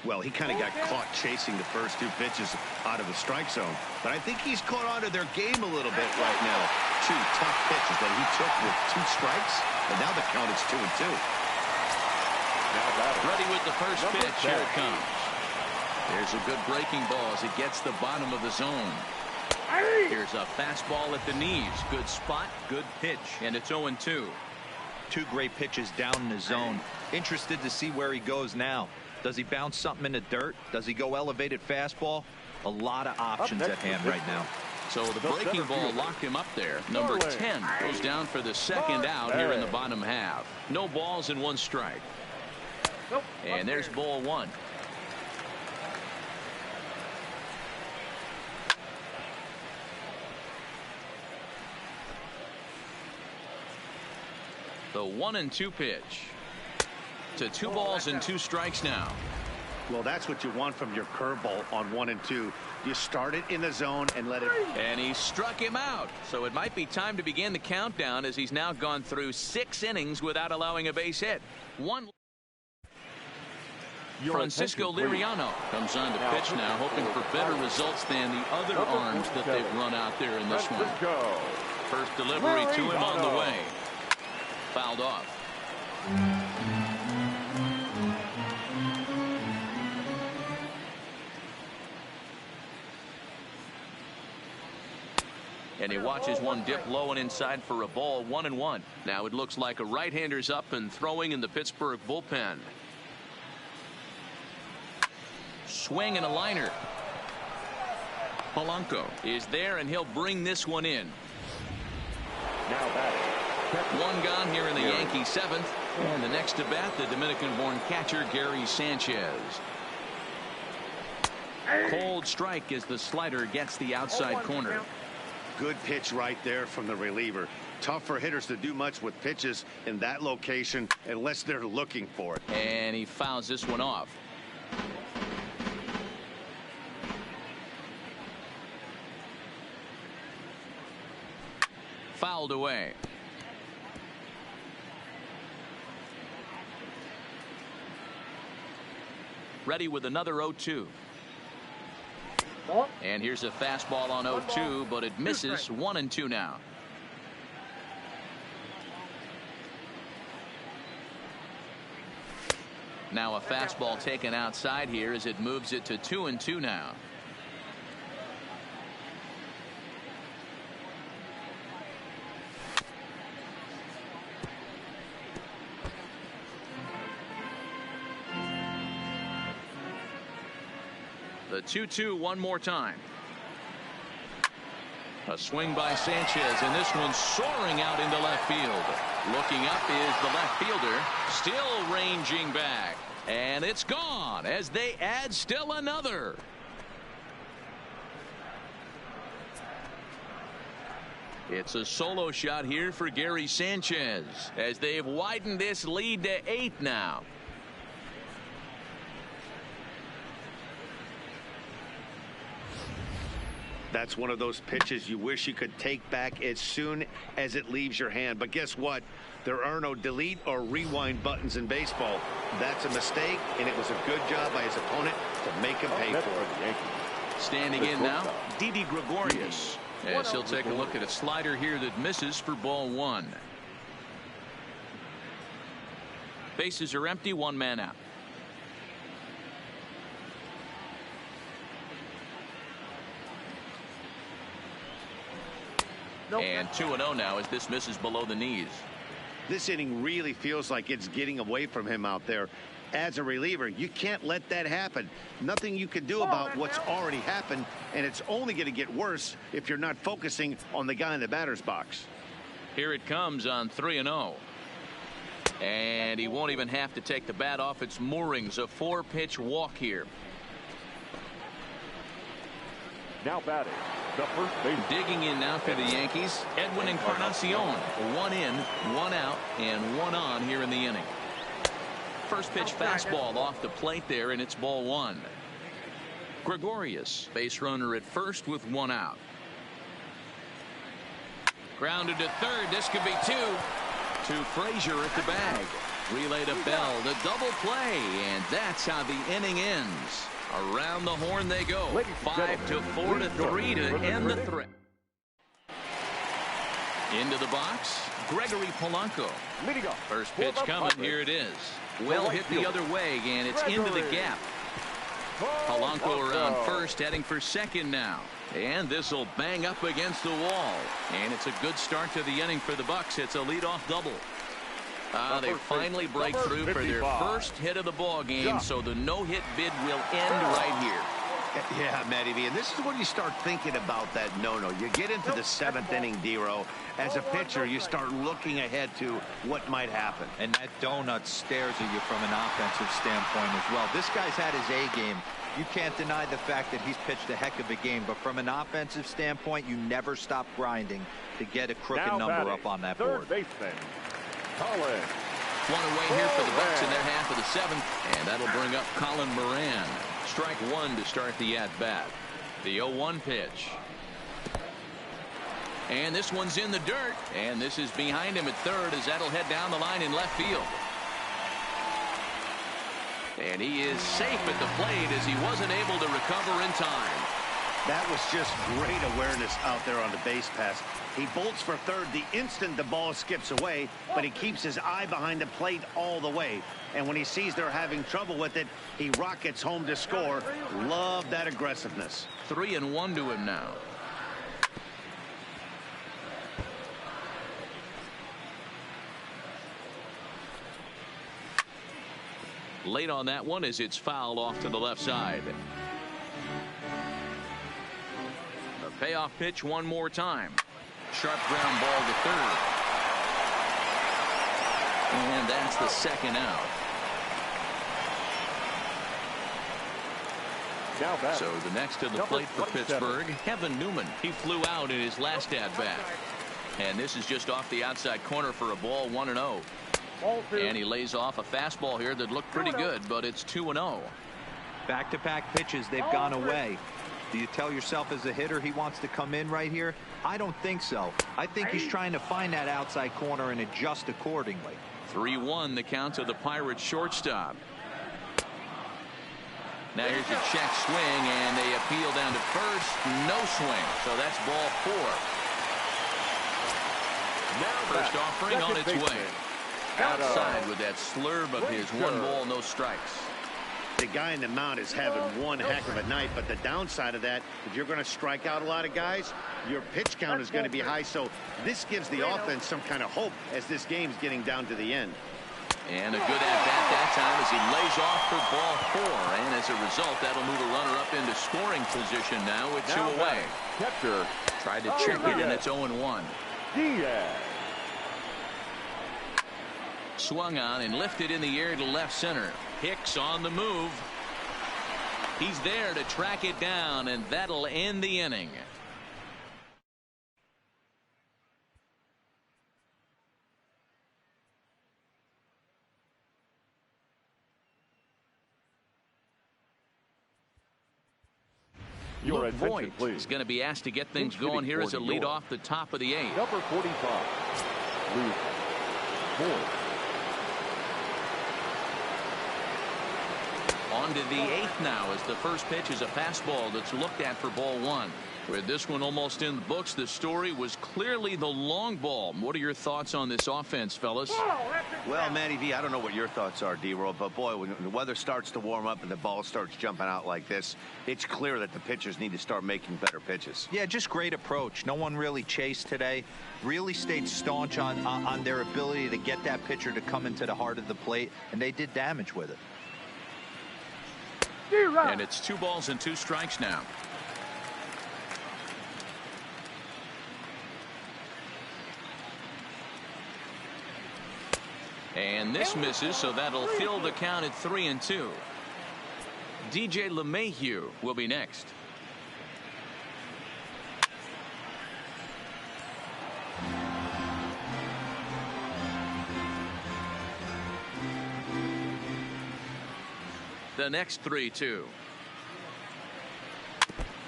Well, he kind of got caught chasing the first 2 pitches out of the strike zone. But I think he's caught on to their game a little bit right now. 2 tough pitches that he took with 2 strikes, and now the count is 2-2. Ready with the first pitch. Here it comes. There's a good breaking ball as it gets the bottom of the zone. Here's a fastball at the knees. Good spot, good pitch, and it's 0-2. 2 great pitches down in the zone. Interested to see where he goes now. Does he bounce something in the dirt? Does he go elevated fastball? A lot of options at hand right now. So the breaking ball locked him up there. Number 10 goes down for the 2nd out here in the bottom half. No balls and 1 strike. And there's ball 1. The 1-2 pitch. To 2 balls and 2 strikes now. Well, that's what you want from your curveball on 1 and 2. You start it in the zone and let it. And he struck him out. So it might be time to begin the countdown, as he's now gone through 6 innings without allowing a base hit. Francisco Liriano comes on to pitch now, hoping for better results than the other arms that they've run out there in this one. First delivery to him on the way. Fouled off. And he watches one dip low and inside for a ball. 1-1. Now it looks like a right-hander's up and throwing in the Pittsburgh bullpen. Swing and a liner. Polanco is there, and he'll bring this one in. Now batting. One gone here in the Yankee seventh. And the next to bat, the Dominican-born catcher Gary Sanchez. Cold strike as the slider gets the outside corner. Good pitch right there from the reliever. Tough for hitters to do much with pitches in that location unless they're looking for it. And he fouls this one off. Fouled away. Ready with another 0-2. And here's a fastball on 0-2, but it misses. 1-2 now. Now a fastball taken outside here as it moves it to 2-2 now. The 2-2 one more time. A swing by Sanchez, and this one's soaring out into left field. Looking up is the left fielder, still ranging back. And it's gone as they add still another. It's a solo shot here for Gary Sanchez as they've widened this lead to 8 now. That's one of those pitches you wish you could take back as soon as it leaves your hand. But guess what? There are no delete or rewind buttons in baseball. That's a mistake, and it was a good job by his opponent to make him pay for it. Standing in now, Didi Gregorius, as he'll take a look at a slider here that misses for ball 1. Bases are empty, 1 man out. And 2-0 now as this misses below the knees. This inning really feels like it's getting away from him out there. As a reliever, you can't let that happen. Nothing you can do about what's already happened, and it's only going to get worse if you're not focusing on the guy in the batter's box. Here it comes on 3-0. And he won't even have to take the bat off its moorings. A 4-pitch walk here. Now batting. The first base. Digging in now for the Yankees, Edwin Encarnacion. 1 in, 1 out, and 1 on here in the inning. First pitch fastball off the plate there, and it's ball 1. Gregorius, base runner at first with 1 out. Grounded to third. This could be 2. To Frazier at the bag. Relay to Bell. The double play, and that's how the inning ends. Around the horn they go. 5-4 to 3 to end the threat. Into the box, Gregory Polanco. First pitch coming. Here it is. Well hit the other way, and it's into the gap. Polanco around first, heading for second now. And this will bang up against the wall. And it's a good start to the inning for the Bucks. It's a leadoff double. They finally break through for their first hit of the ball game, so the no-hit bid will end right here. Yeah, Matty V, and this is when you start thinking about that no-no. You get into the 7th inning, D-Row. As a pitcher, you start looking ahead to what might happen. And that donut stares at you from an offensive standpoint as well. This guy's had his A game. You can't deny the fact that he's pitched a heck of a game, but from an offensive standpoint, you never stop grinding to get a crooked number up on that board. One away here for the Bucks in their half of the 7th, and that'll bring up Colin Moran. Strike 1 to start the at-bat. The 0-1 pitch. And this one's in the dirt, and this is behind him at third as that'll head down the line in left field. And he is safe at the plate as he wasn't able to recover in time. That was just great awareness out there on the base pass. He bolts for third the instant the ball skips away, but he keeps his eye behind the plate all the way. And when he sees they're having trouble with it, he rockets home to score. Love that aggressiveness. 3-1 to him now. Late on that one as it's fouled off to the left side. The payoff pitch one more time. Sharp ground ball to third. And that's the second out. So the next to the plate for Pittsburgh, Kevin Newman. He flew out in his last at-bat. And this is just off the outside corner for a ball 1-0. And he lays off a fastball here that looked pretty good, but it's 2-0. Back-to-back pitches, they've gone away. Do you tell yourself as a hitter he wants to come in right here? I don't think so. I think he's trying to find that outside corner and adjust accordingly. 3-1 the count to the Pirates shortstop. Now here's a check swing, and they appeal down to first. No swing, so that's ball 4. First offering on its way. Outside with that slurve of his 1 ball, no strikes. The guy in the mound is having one heck of a night, but the downside of that, if you're going to strike out a lot of guys, your pitch count is going to be high. So this gives the offense some kind of hope as this game's getting down to the end. And a good at-bat that time as he lays off for ball 4. And as a result, that'll move a runner up into scoring position now with 2 away. Catcher. Tried to check it, and it's 0-1. Diaz. Swung on and lifted in the air to left center. Hicks on the move. He's there to track it down, and that'll end the inning. Your Luke attention, Voigt please. is going to be asked to get things going here as a lead off the top of the 8th. Number 45, Luke Voigt. On to the 8th now as the first pitch is a fastball that's looked at for ball 1. With this one almost in the books, the story was clearly the long ball. What are your thoughts on this offense, fellas? Well, Matty V, I don't know what your thoughts are, D-Roll, but boy, when the weather starts to warm up and the ball starts jumping out like this, it's clear that the pitchers need to start making better pitches. Yeah, just great approach. No one really chased today. Really stayed staunch on their ability to get that pitcher to come into the heart of the plate, and they did damage with it. And it's 2 balls and 2 strikes now. And this misses, so that'll fill the count at 3-2. DJ LeMahieu will be next. The next 3-2.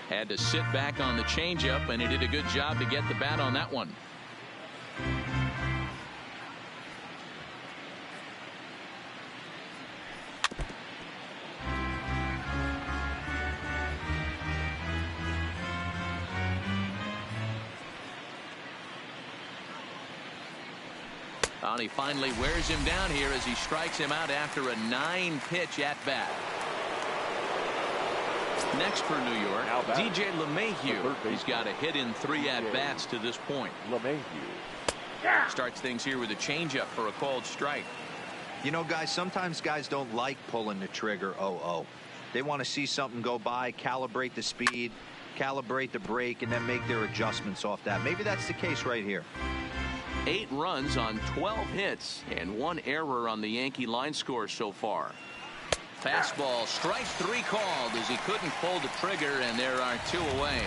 Had to sit back on the changeup, and he did a good job to get the bat on that one. He finally wears him down here as he strikes him out after a 9-pitch at bat. Next for New York, DJ LeMahieu. He's got a hit in 3 at-bats to this point. LeMahieu starts things here with a changeup for a called strike. You know, guys, sometimes guys don't like pulling the trigger 0-0. They want to see something go by, calibrate the speed, calibrate the brake, and then make their adjustments off that. Maybe that's the case right here. 8 runs on 12 hits and 1 error on the Yankee line score so far. Fastball, strike 3 called as he couldn't pull the trigger, and there are 2 away.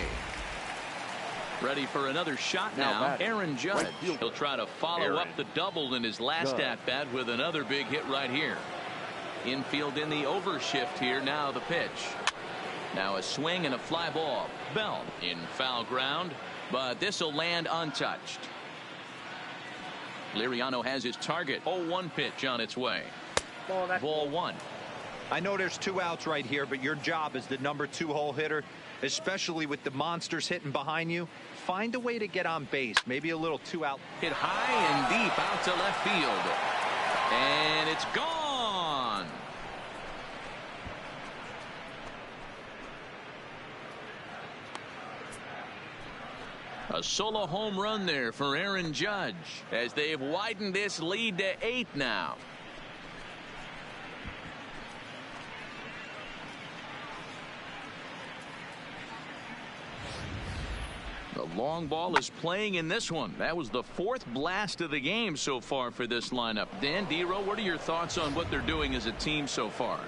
Ready for another shot now, Aaron Judge. He'll try to follow up the double in his last at-bat with another big hit right here. Infield in the overshift here, now the pitch. Now a swing and a fly ball. Bell in foul ground, but this will land untouched. Liriano has his target. 0-1 pitch on its way. Ball 1. I know there's 2 outs right here, but your job as the number 2 hole hitter, especially with the monsters hitting behind you, find a way to get on base. Maybe a little 2 out. Hit high and deep out to left field. And it's gone. A solo home run there for Aaron Judge as they've widened this lead to 8 now. Long ball is playing in this one. That was the 4th blast of the game so far for this lineup. Dan, Dero, what are your thoughts on what they're doing as a team so far?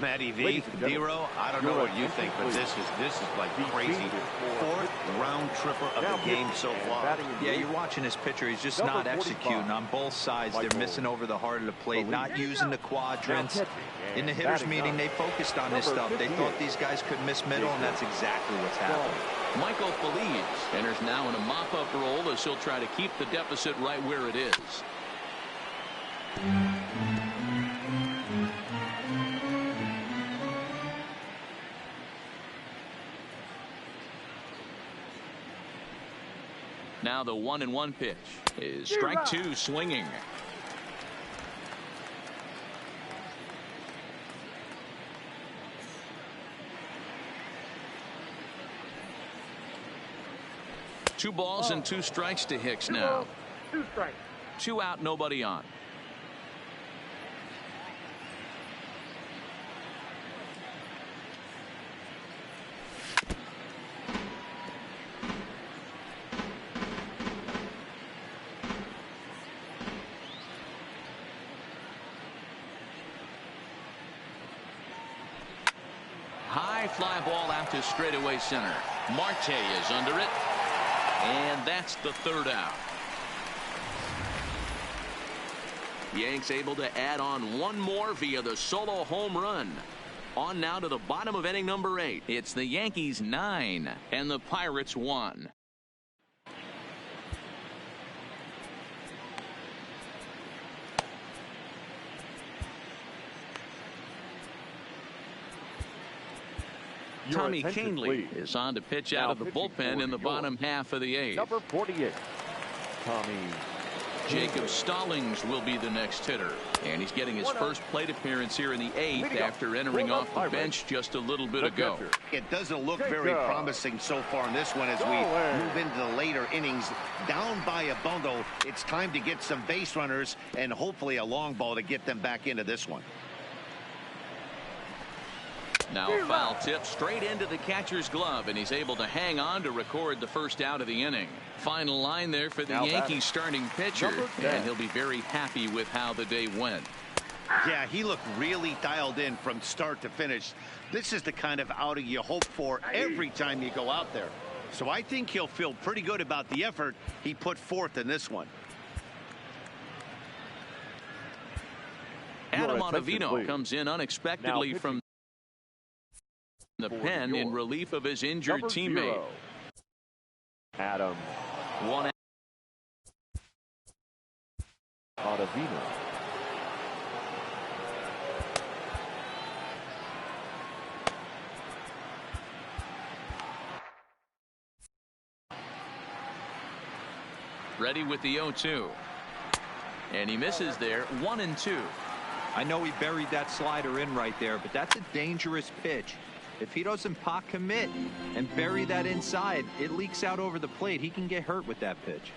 Matty V, Dero, I don't know what you think, but this is like crazy. 4th round tripper of the game so far. Yeah, you're watching this pitcher. He's just not executing on both sides. They're missing over the heart of the plate, not using the quadrants. In the hitters meeting, they focused on this stuff. They thought these guys could miss middle, and that's exactly what's happened. Michael Feliz enters now in a mop-up role as he'll try to keep the deficit right where it is. Now the 1-1 pitch is strike 2 swinging. Two balls and 2 strikes to Hicks now. 2 strikes. 2 out, nobody on. High fly ball out to straightaway center. Marte is under it. And that's the 3rd out. Yanks able to add on 1 more via the solo home run. On now to the bottom of inning number 8. It's the Yankees 9 and the Pirates 1. Tommy Kahnle is on to pitch out of the bullpen in the bottom half of the 8th. Number 48, Tommy. Jacob Stallings will be the next hitter, and he's getting his first plate appearance here in the 8th after entering off the bench just a little bit ago. It doesn't look very promising so far in this one as we move into the later innings. Down by a bundle, it's time to get some base runners and hopefully a long ball to get them back into this one. Now a foul tip straight into the catcher's glove, and he's able to hang on to record the first out of the inning. Final line there for the Yankees starting pitcher, and he'll be very happy with how the day went. Yeah, he looked really dialed in from start to finish. This is the kind of outing you hope for every time you go out there. So I think he'll feel pretty good about the effort he put forth in this one. Adam Ottavino comes in unexpectedly from the pen in relief of his injured teammate. Adam. 1 Ottavino. Ready with the 0-2. And he misses there. 1-2. I know he buried that slider in right there, but that's a dangerous pitch. If he doesn't pot commit and bury that inside, it leaks out over the plate. He can get hurt with that pitch.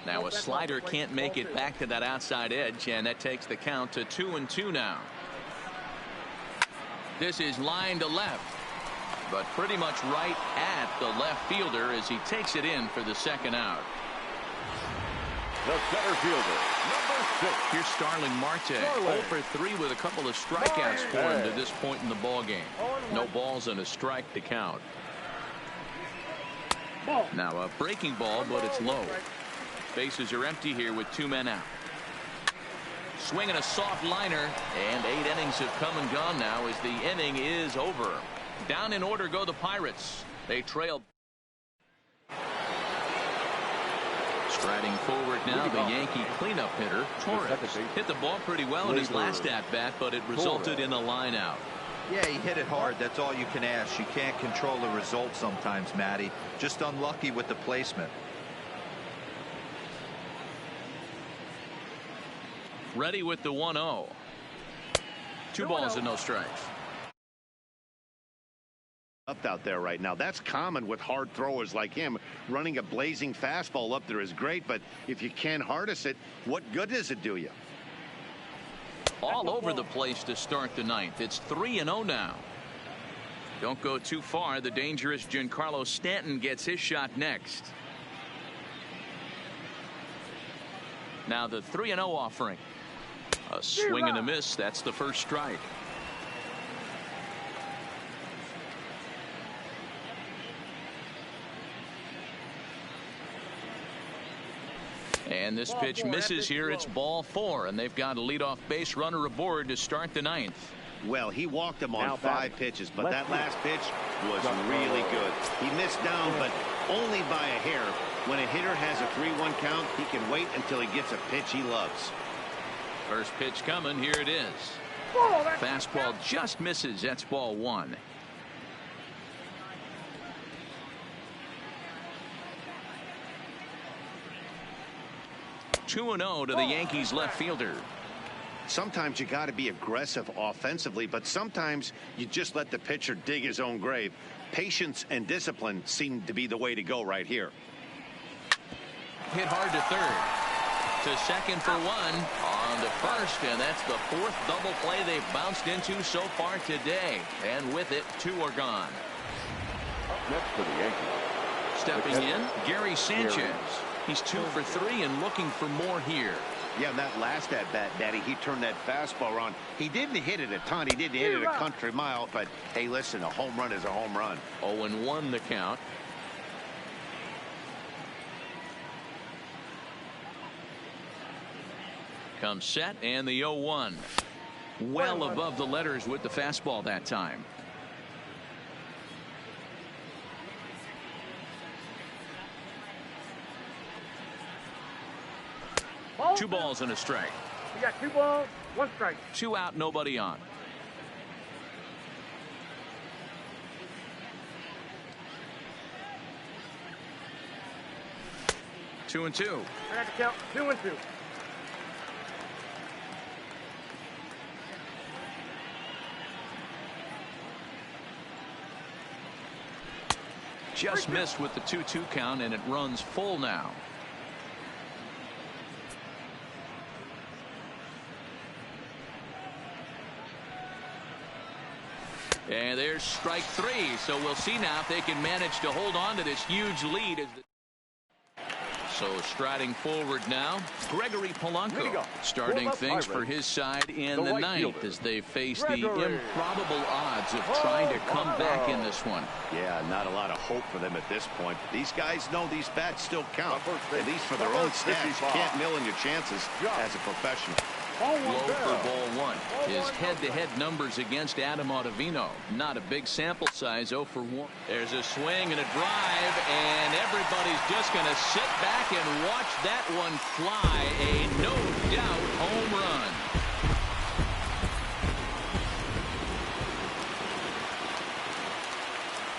Now a slider can't make it back to that outside edge, and that takes the count to 2-2 now. This is line to left, but pretty much right at the left fielder as he takes it in for the 2nd out. The center fielder, number 6. Here's Starling Marte, 0 for 3 with a couple of strikeouts for him to this point in the ball game. No balls and a strike to count. Now a breaking ball, but it's low. Bases are empty here with 2 men out. Swinging a soft liner, and 8 innings have come and gone now as the inning is over. Down in order go the Pirates. They trail. Striding forward now, the Yankee cleanup hitter, Torres. Hit the ball pretty well in his last at-bat, but it resulted in a line out. Yeah, he hit it hard. That's all you can ask. You can't control the result sometimes, Matty. Just unlucky with the placement. Ready with the 1-0. 2 balls and no strikes. Up out there right now. That's common with hard throwers like him. Running a blazing fastball up there is great, but if you can't harness it, what good does it do you? All over the place to start the 9th. It's 3-0 now. Don't go too far. The dangerous Giancarlo Stanton gets his shot next. Now the 3-0 offering. A swing and a miss. That's the first strike. And this pitch misses here. It's ball 4, and they've got a leadoff base runner aboard to start the 9th. Well, he walked him on 5 pitches, but that last pitch was really good. He missed down, but only by a hair. When a hitter has a 3-1 count, he can wait until he gets a pitch he loves. First pitch coming. Here it is. Fastball just misses. That's ball 1. Two and 0 to the Yankees left fielder. Sometimes you got to be aggressive offensively, but sometimes you just let the pitcher dig his own grave. Patience and discipline seem to be the way to go right here. Hit hard to third. To second for 1. On to first, and that's the 4th double play they've bounced into so far today. And with it, 2 are gone. Next for the Yankees. Stepping in, Gary Sanchez. He's 2 for 3 and looking for more here. Yeah, that last at-bat, Daddy, he turned that fastball on. He didn't hit it a ton. He didn't hit it a country mile. But, hey, listen, a home run is a home run. 0-1 the count. Comes set, and the 0-1. Well above the letters with the fastball that time. Two balls and a strike. We got 2 balls, 1 strike. 2 out, nobody on. Two and 2. I got to count 2 and 2. Just missed with the 2-2 count, and it runs full now. And there's strike 3. So we'll see now if they can manage to hold on to this huge lead. So striding forward now, Gregory Polanco starting things for his side in the 9th as they face the improbable odds of trying to come back in this one. Yeah, not a lot of hope for them at this point. These guys know these bats still count, at least for their own stats. You can't mill in your chances as a professional. Low for ball 1. His head-to-head numbers against Adam Ottavino. Not a big sample size, 0 for 1. There's a swing and a drive, and everybody's just going to sit back and watch that one fly. A no-doubt home run.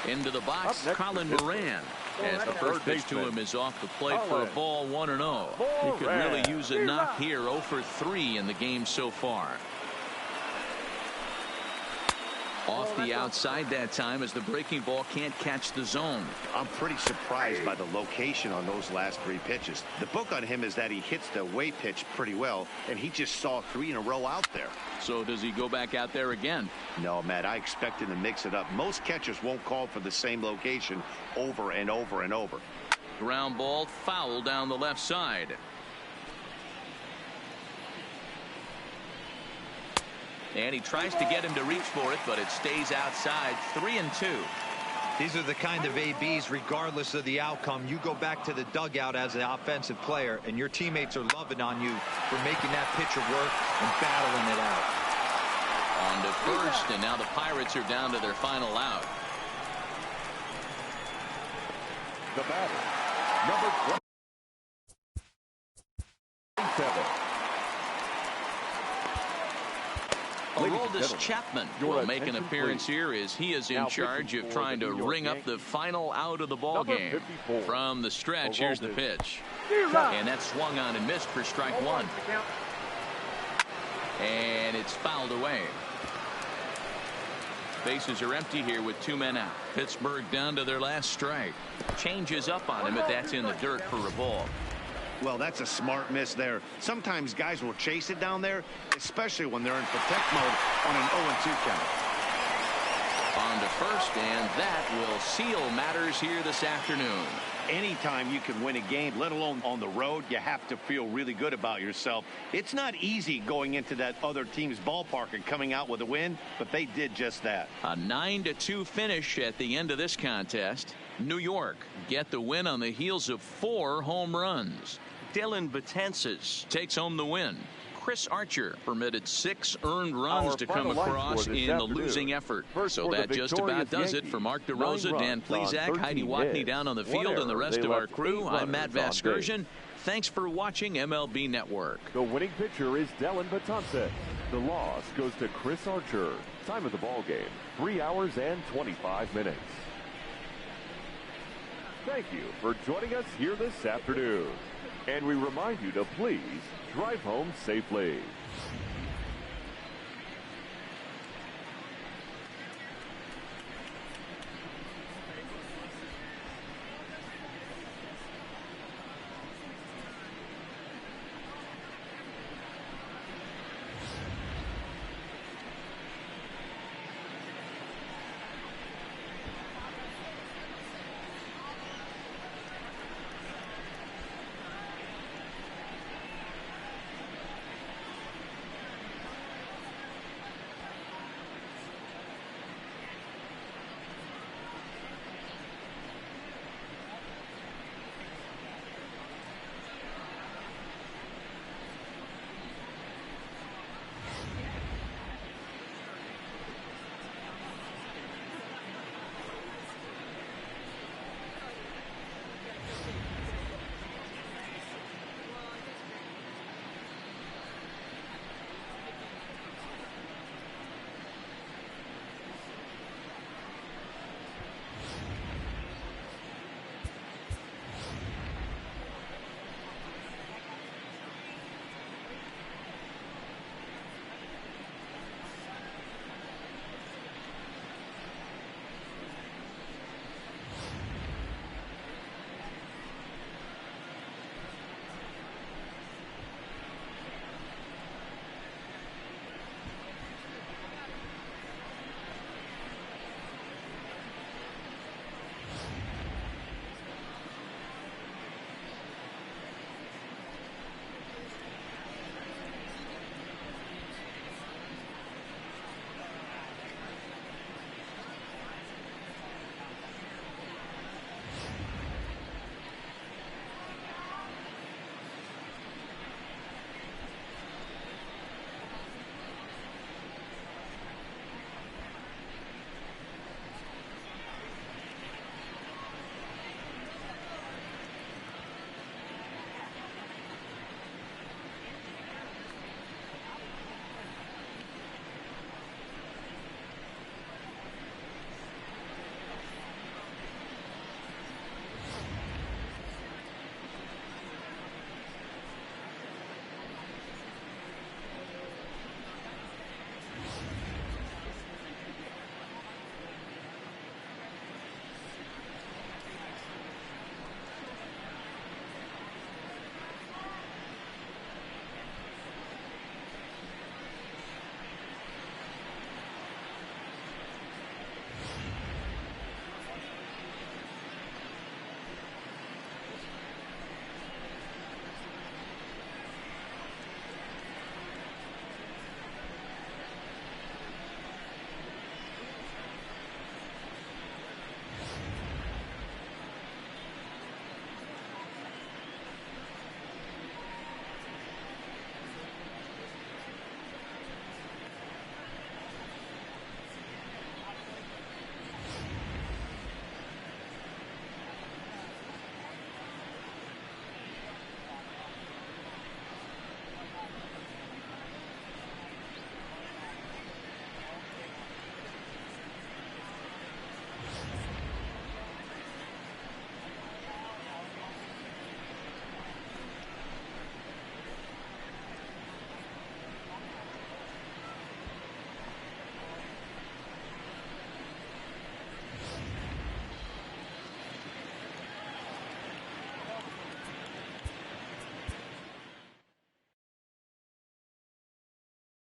Into the box, Colin Moran. As the first pitch to him is off the plate for a ball 1-0. He could really use a knock here. 0 for 3 in the game so far. Off the outside that time as the breaking ball can't catch the zone. I'm pretty surprised by the location on those last 3 pitches. The book on him is that he hits the away pitch pretty well, and he just saw 3 in a row out there. So does he go back out there again? No, Matt, I expect him to mix it up. Most catchers won't call for the same location over and over and over. Ground ball foul down the left side. And he tries to get him to reach for it, but it stays outside. 3-2. These are the kind of ABs, regardless of the outcome. You go back to the dugout as an offensive player, and your teammates are loving on you for making that pitcher work and battling it out. On to first, and now the Pirates are down to their final out. The batter, number 27. Aroldis Chapman will make an appearance here as he is in charge of trying to ring up the final out of the ball game. From the stretch, here's the pitch. And that's swung on and missed for strike 1. And it's fouled away. Bases are empty here with 2 men out. Pittsburgh down to their last strike. Changes up on him, but that's in the dirt for a ball. Well, that's a smart miss there. Sometimes guys will chase it down there, especially when they're in protect mode on an 0-2 count. On to first, and that will seal matters here this afternoon. Anytime you can win a game, let alone on the road, you have to feel really good about yourself. It's not easy going into that other team's ballpark and coming out with a win, but they did just that. A 9-2 finish at the end of this contest. New York get the win on the heels of 4 home runs. Dylan Betances takes home the win. Chris Archer permitted 6 earned runs to come across in the losing effort. So that just about does it for Mark DeRosa, Dan Plesac, Heidi Watney down on the field, and the rest of our crew. I'm Matt Vasgersian. Thanks for watching MLB Network. The winning pitcher is Dylan Betances. The loss goes to Chris Archer. Time of the ball game, 3 hours and 25 minutes. Thank you for joining us here this afternoon. And we remind you to please drive home safely.